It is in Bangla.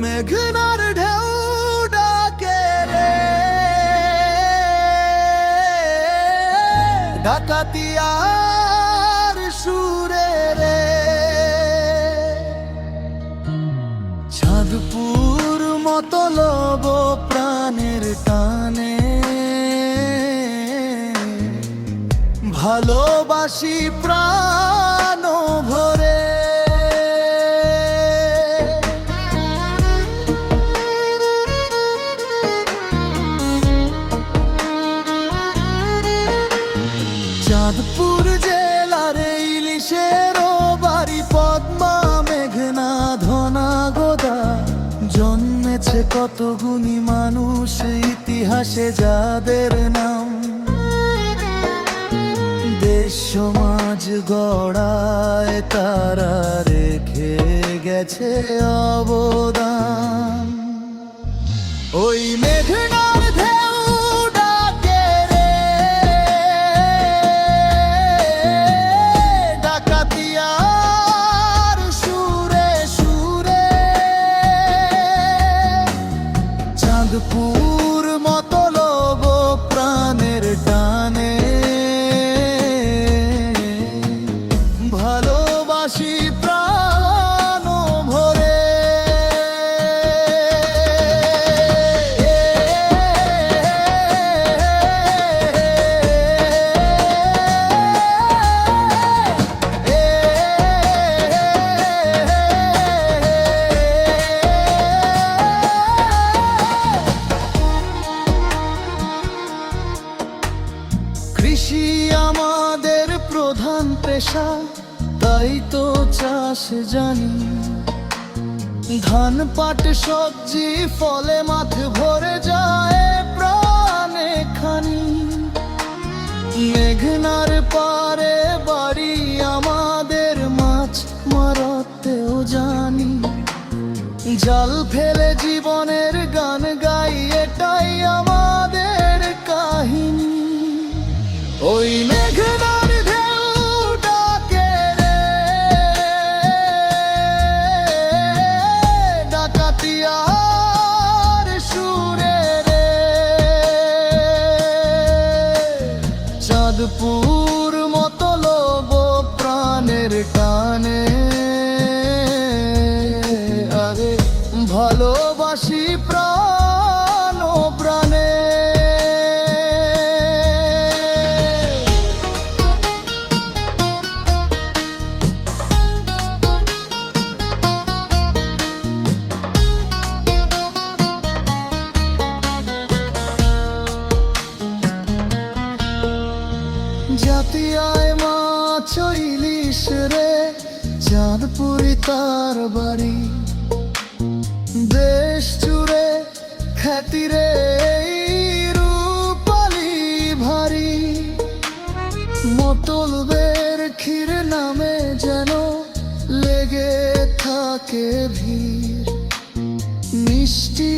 মেঘনার ঢেউ ডাকে রে, ডাকাতিয়ার সুরে রে। চাঁদপুর মতলব প্রাণের টানে, ভালোবাসি প্রাণ ভরে। চাঁদপুর জেলার ইলিশের বাড়ি, পদ্মা মেঘনা ধনা গোদা। জন্মেছে কত গুণী মানুষ ইতিহাসে যাদের নাম, দেশ সমাজ গড়ায় তারা রেখে গেছে অবদান। ওই মেঘনার ঢেউ ডাকে রে, ডাকাতিয়ার সুরে সুরে। চাঁদপুর মতলব প্রাণের টানে, ভালোবাসি প্রাণ ভরে। কৃষি আমাদের প্রধান পেশা, তাই তো চাষ জানি। ধান পাট সবজি ফলে মাঠ ভরে যায় প্রাণে খানি। মেঘনার পারে বাড়ি আমাদের, মাছ মারতেও জানি। জাল ফেলে জীবনের গান গাই, এটাই আমাদের কাহিনী। ওই মেঘনার ঢেউ ডাকে রে, ডাকাতিয়ার সুরে রে। চাঁদপুর মতলব প্রাণের টানে, আরে ভালোবাসি প্রাণ প্রাণে। জাতিয়ায় মাছ ইলিশ রে, চাঁদপুরি তার বাড়ি। দেশ জুড়ে খ্যাতি রে রূপালি ভারী। মতলবের ক্ষীর নামে যেন লেগে থাকে ভিড়, মিষ্টি